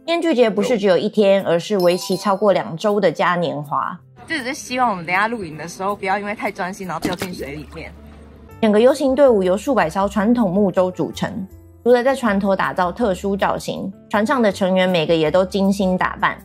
編劇節不是只有一天，而是為期超過2週的嘉年華。就只是希望我們等一下錄影的時候，不要因為太專心，然後掉進水裡面。整個遊行隊伍由數百艘傳統木舟組成，除了在船頭打造特殊造型，船上的成員每個也都精心打扮。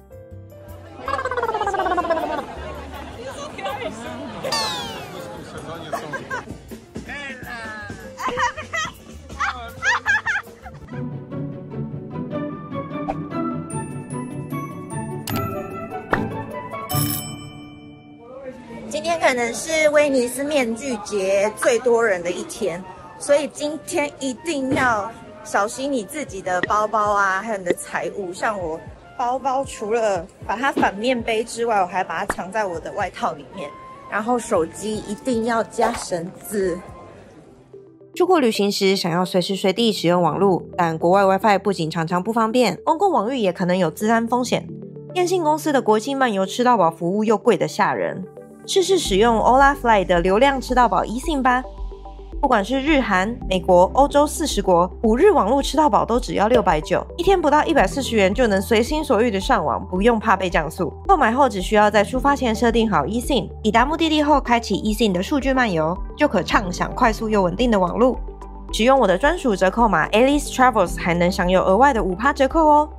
今天可能是威尼斯面具節最多人的一天，所以今天一定要小心你自己的包包啊，還有你的財物。像我包包除了把它反面背之外，我還把它藏在我的外套裡面。然後手機一定要加繩子。出國旅行時想要隨時隨地使用網絡，但國外 WiFi 不僅常常不方便，公共網域也可能有資安風險。電信公司的國際漫遊吃到飽服務又貴得嚇人。試試使用 Olafly 的流量吃到飽 eSIM 吧。不管是日韓、美國、歐洲40國，5日網絡吃到飽都只要690，一天不到140元就能隨心所欲的上網，不用怕被降速。購買後只需要在出發前設定好 eSIM， 抵達目的地後開啟 eSIM 的數據漫遊，就可暢享快速又穩定的網絡。使用我的專屬折扣碼 Alice Travels 還能享有額外的5%折扣哦。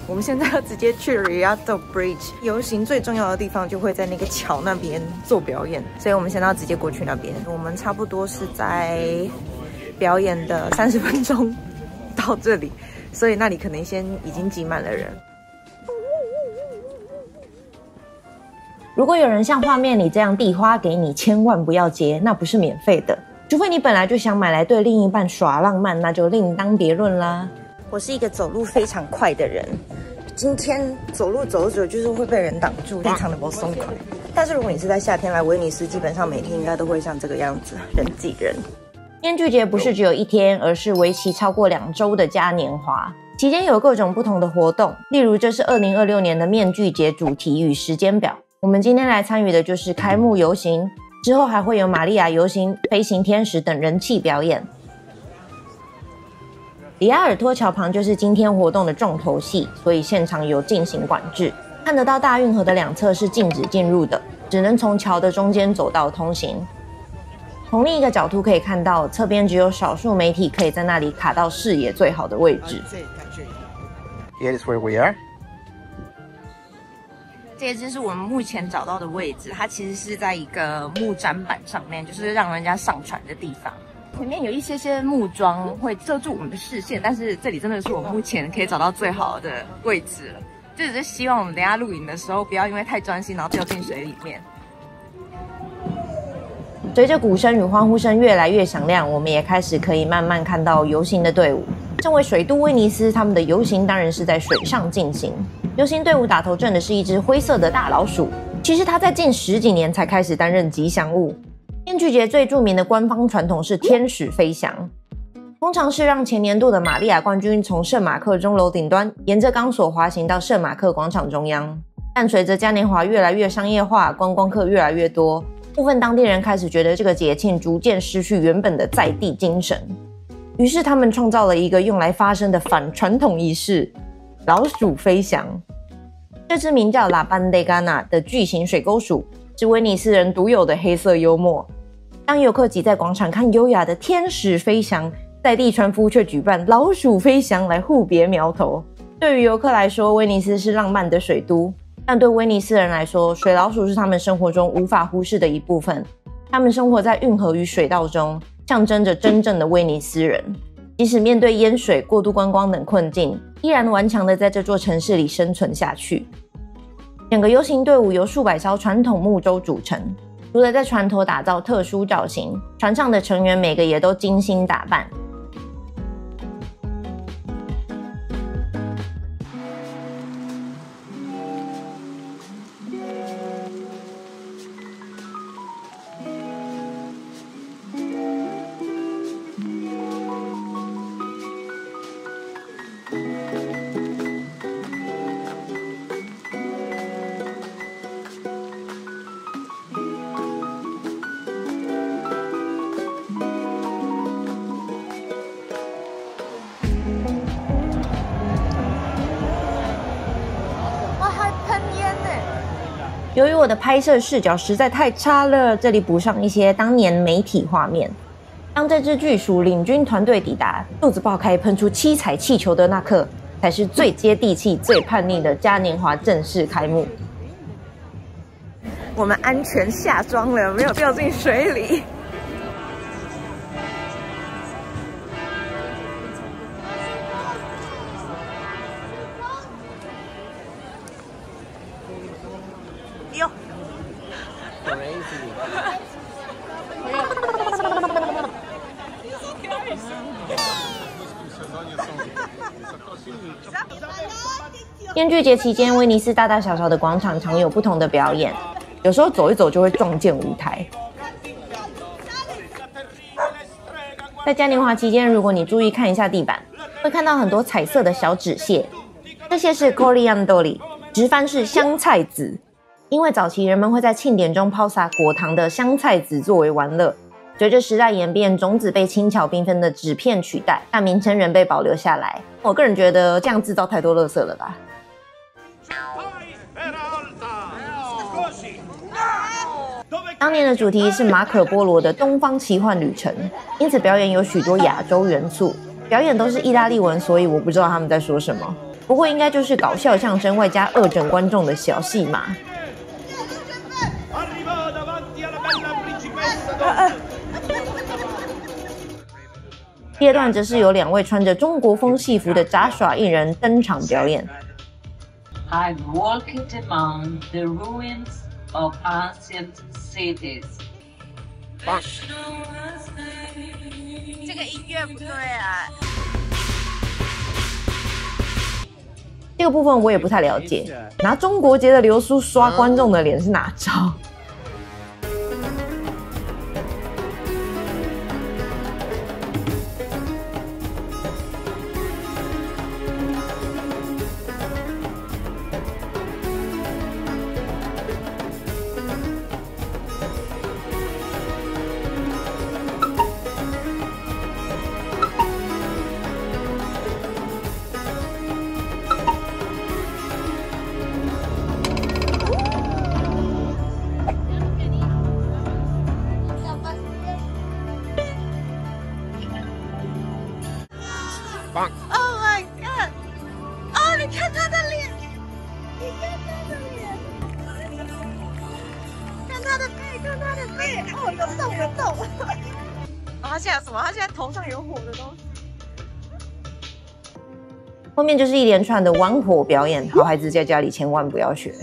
我們現在要直接去 Rialto Bridge 遊行最重要的地方，就會在那個橋那邊做表演，所以我們現在要直接過去那邊。我們差不多是在表演的30分鐘到這裡，所以那裡可能已經擠滿了人。如果有人像畫面裡這樣遞花給你，千萬不要接，那不是免費的，除非你本來就想買來對另一半耍浪漫，那就另當別論啦。我是一個走路非常快的人，今天走路走着就是會被人擋住，非常的不鬆快。但是如果你是在夏天來威尼斯，基本上每天應該都會像這個樣子，人擠人。編劇節不是只有一天，而是為期超過2週的嘉年華，期間有各種不同的活動，例如這是2026年的面具節主題與時間表。我們今天來參與的就是開幕遊行，之後還會有瑪利亞遊行、飛行天使等人氣表演。里亞爾托橋旁就是今天活動的重頭戲，所以現場有進行管制，看得到大運河的兩側是禁止進入的，只能從橋的中間走道通行。從另一個角度可以看到，側邊只有少數媒體可以在那裡卡到視野最好的位置。Here is where we are. 這就是我們目前找到的位置，它其實是在一個木棧板上面，就是讓人家上船的地方。前面有一些木樁會遮住我們的視線，但是這裡真的是我目前可以找到最好的位置了。就只是希望我們等一下錄影的時候，不要因為太專心，然後掉進水裡面。隨着鼓聲與歡呼聲越來越響亮，我們也開始可以慢慢看到遊行的隊伍。身為水都威尼斯，他們的遊行當然是在水上進行。遊行隊伍打頭陣的是一隻灰色的大老鼠，其實它在近10幾年才開始擔任吉祥物。編劇節最著名的官方傳統是天使飛翔，通常是讓前年度的瑪利亞冠軍從聖馬克鐘樓頂端沿着鋼索滑行到聖馬克廣場中央。但隨着嘉年華越來越商業化，觀光客越來越多，部分當地人開始覺得這個節慶逐漸失去原本的在地精神，於是他們創造了一個用來發聲的反傳統儀式——老鼠飛翔。這隻名叫 La Bandegana 的巨型水溝鼠是威尼斯人獨有的黑色幽默。當遊客擠在廣場看優雅的天使飛翔，在地船夫卻舉辦老鼠飛翔來互別苗頭。對於遊客來說，威尼斯是浪漫的水都，但對威尼斯人來說，水老鼠是他們生活中無法忽視的一部分。他們生活在運河與水道中，象徵着真正的威尼斯人。即使面對淹水、過度觀光等困境，依然頑強地在這座城市裡生存下去。整個遊行隊伍由數百艘傳統木舟組成，除了在船頭打造特殊造型，船上的成員每個也都精心打扮。由於我的拍攝視角實在太差了，這裡補上一些當年媒體畫面。當這支巨鼠領軍團隊抵達，肚子爆開噴出七彩氣球的那刻，才是最接地氣、最叛逆的嘉年華正式開幕。我們安全下莊了，沒有掉進水裡。哟。面具節期間，威尼斯大大小小的廣場常有不同的表演，有時候走一走就會撞見舞台。在嘉年華期間，如果你注意看一下地板，會看到很多彩色的小紙屑，這些是 coriandoli， 直翻是香菜籽。因為早期人們會在慶典中拋灑果糖的香菜籽作為玩樂，隨着時代演變，種子被輕巧繽紛的紙片取代，但名稱仍被保留下來。我個人覺得這樣製造太多垃圾了吧。當年的主題是馬可波羅的東方奇幻旅程，因此表演有許多亞洲元素。表演都是意大利文，所以我不知道他們在說什麼。不過應該就是搞笑相聲外加惡整觀眾的小戲碼。第二段則是有2位穿着中國風戲服的雜耍藝人登場表演。I've walked among the ruins of ancient cities. 這個音樂不對啊！這個部分我也不太了解，拿中國結的流蘇刷觀眾的臉是哪招？Oh my god！ 哦，你看他的臉，你看他的臉，看他的背，看他的背，哦，有動有動。哦，他现在有什麼？他現在頭上有火的東西。後面就是一連串的玩火表演，好孩子在家裡千萬不要學。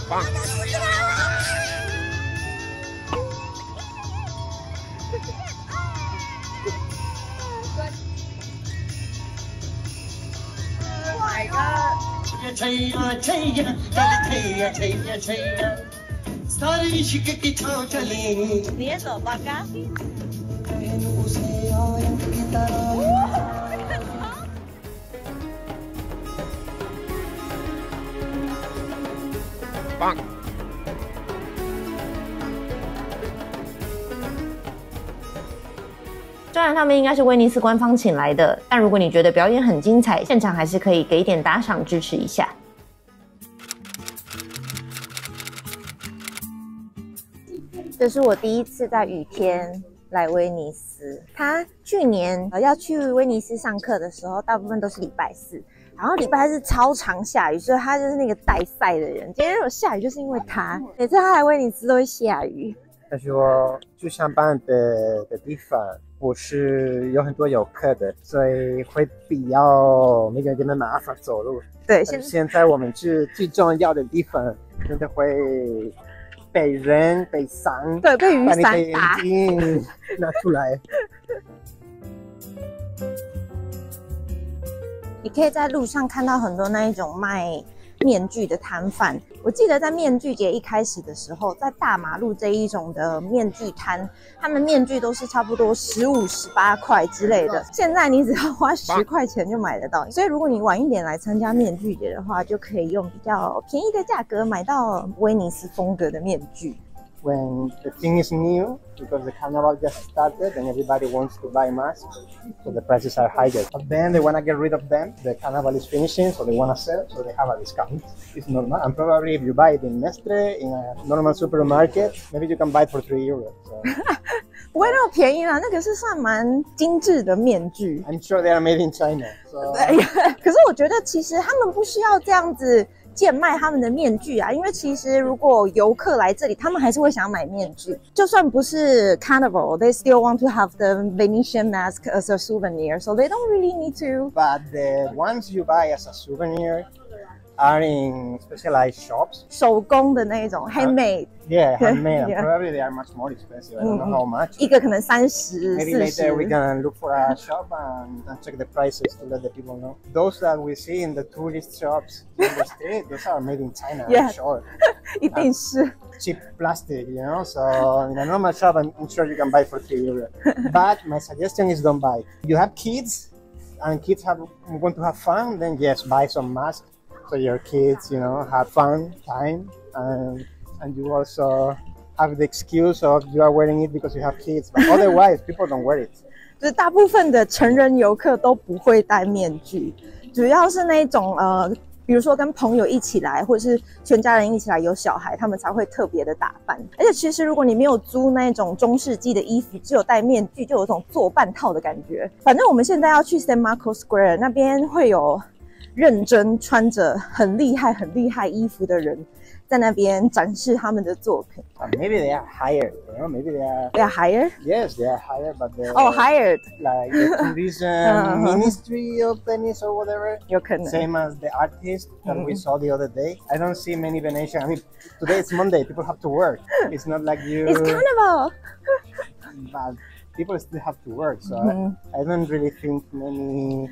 棒！你也走吧，嘎。棒！虽然他們應該是威尼斯官方請來的，但如果你覺得表演很精彩，現場還是可以給一點打賞支持一下。這是我第一次在雨天來威尼斯。他去年要去威尼斯上課的時候，大部分都是禮拜4，然後禮拜4是超常下雨，所以他就是那個帶賽的人。今天如果下雨，就是因為他，每次他來威尼斯都會下雨。但是我去上班的地方不是有很多遊客的，所以會比較那個有點麻煩走路。對，現在我們去最重要的地方，真的會被人被傘，對，被雨傘打，拿出來。你可以在路上看到很多那一種賣面具的攤販。我記得在面具節一開始的時候，在大馬路這一種的面具攤，他們面具都是差不多15、18塊之類的。現在你只要花10塊錢就買得到。所以如果你晚一點來參加面具節的話，就可以用比較便宜的價格買到威尼斯風格的面具。when the thing is new, because the carnival just started and everybody wants to buy masks, so the prices are higher. But then they want to get rid of them. The carnival is finishing, so they want to sell, so they have a discount. It's normal. And probably if you buy it in Mestre, in a normal supermarket, maybe you can buy it for €3. So. 不会那么便宜啦，那個是算蠻精緻的面具。I'm sure they are made in China. So. 可是我覺得其實他們不需要這樣子賤賣他們的面具啊，因為其實如果遊客來這裡，他們還是會想要買面具，就算不是 Carnival, they still want to have the Venetian mask as a souvenir, so they don't really need to. But the ones you buy as a souvenir are in specialized shops. 手工的那種 handmade. Yeah, handmade. Yeah. Probably they are much more expensive. I don't know how much. 一個可能30, Maybe 40. later we can look for a shop and check the prices to let the people know. Those that we see in the tourist shops in the street, those are made in China, Yeah. I'm sure. 一定是 Cheap plastic, you know. So in a normal shop, I'm sure you can buy for €3. But my suggestion is don't buy. You have kids, and kids want to have fun, then yes, buy some masks. So your kids, you know, have fun time, and you also have the excuse of you are wearing it because you have kids. But otherwise, people don't wear it. 就是大部分的成人遊客都不會戴面具，主要是那種比如說跟朋友一起來，或者是全家人一起來有小孩，他們才會特別的打扮。而且其實如果你沒有租那種中世紀的衣服，只有戴面具，就有種做半套的感覺。反正我們現在要去 San Marcos Square 那邊會有認真穿着很厲害衣服的人在那邊展示他們的作品。Maybe they are hired, you know, maybe they are hired? Yes, they are hired, but they're hired. Like the tourism ministry of Venice or whatever. 有可能。Same as the artist that we saw the other day. I don't see many Venetian. I mean, today it's Monday. People have to work. It's not like you. It's Carnival. But people still have to work, so I don't really think many,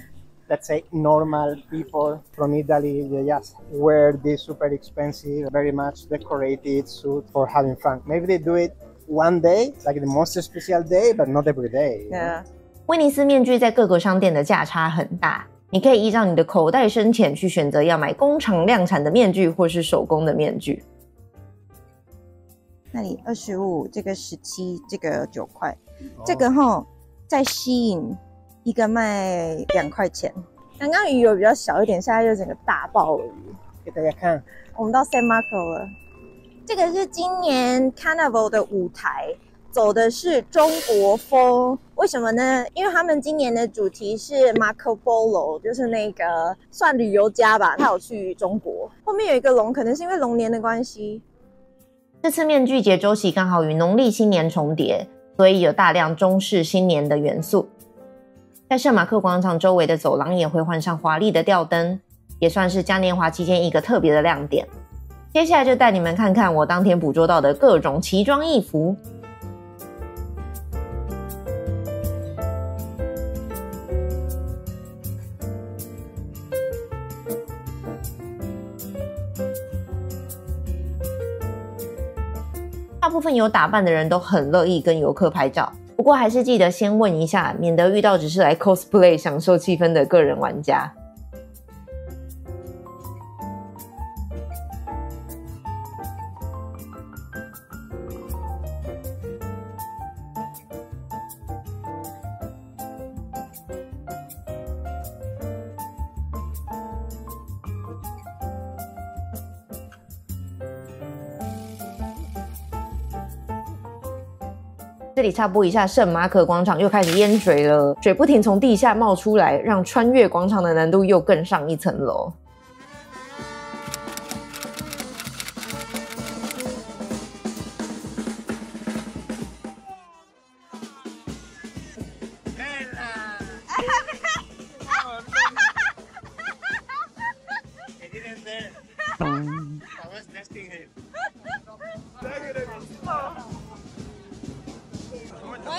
let's say, normal people from Italy, they just wear this super expensive, very much decorated suit for having fun. Maybe they do it one day, like the most special day, but not every day. Yeah. 威尼斯面具在各个商店的價差很大，你可以依照你的口袋深淺去選擇要買工廠量產的面具或是手工的面具。那裡25，這個17，這個9塊，這個再吸引一個賣2塊錢。剛剛魚有比較小一點，現在就整個大爆魚。給大家看，我們到 San Marco 了。這個是今年 Carnival 的舞台，走的是中國風。為什麼呢？因為他們今年的主題是 Marco Polo， 就是那個算旅遊家吧，他有去中國。後面有一個龍，可能是因為龍年的關係。這次面具節週期剛好與農曆新年重疊，所以有大量中式新年的元素。在聖馬克廣場周圍的走廊也會換上華麗的吊燈，也算是嘉年華期間一個特別的亮點。接下來就帶你們看看我當天捕捉到的各種奇裝異服。大部分有打扮的人都很樂意跟遊客拍照，不過還是記得先問一下，免得遇到只是來 cosplay 享受氣氛的個人玩家。這裡插播一下，聖馬可廣場又開始淹水了，水不停從地下冒出來，讓穿越廣場的難度又更上一層樓。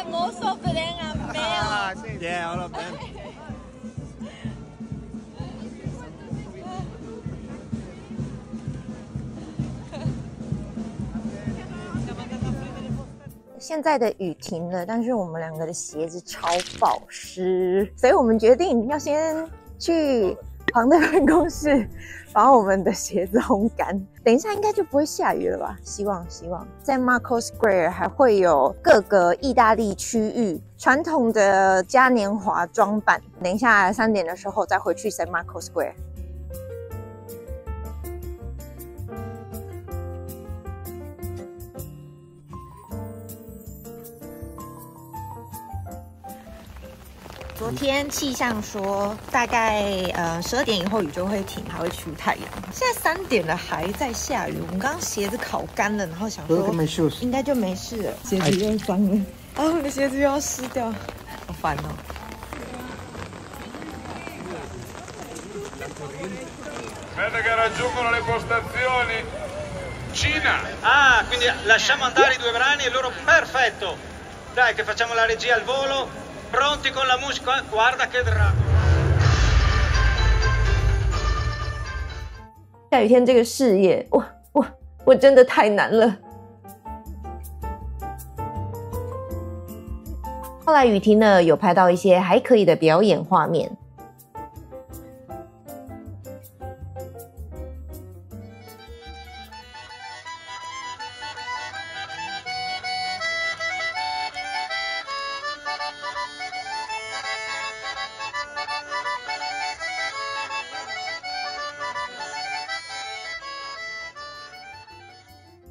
Most of them are male. Yeah, all of them. 現在的雨停了，但是我們兩個的鞋子超爆濕，所以我們決定要先去旁的辦公室把我們的鞋子烘乾，等一下應該就不會下雨了吧？希望。在 Marco Square 還會有各個意大利區域傳統的嘉年華裝扮。等一下3點的時候再回去 San Marco Square。昨天气象說大概12點以後雨就會停，還會出太陽。現在3點了還在下雨，我們剛剛鞋子烤乾了，然後想說應該就沒事了，鞋子又髒了，我們的鞋子又要濕掉，好煩哦。Aspetta che raggiungono le postazioni. Cina. Ah, quindi lasciamo andare i 2 brani e loro perfetto. Dai che facciamo la regia al volo. Pronti con la musica? Guarda che dramma. 下雨天这個事業，我真的太難了。後來雨停了，有拍到一些還可以的表演畫面。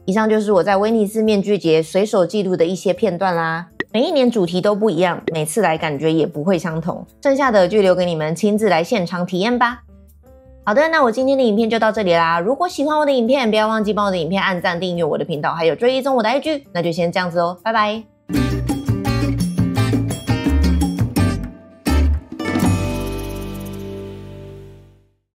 以上就是我在威尼斯面具節隨手記錄的一些片段啦。每一年主題都不一樣，每次來感覺也不會相同。剩下的就留給你們親自來現場體驗吧。好的，那我今天的影片就到這裡啦。如果喜歡我的影片，不要忘記幫我的影片按讚、訂閱我的頻道，還有追蹤我的IG。那就先這樣子哦，拜拜。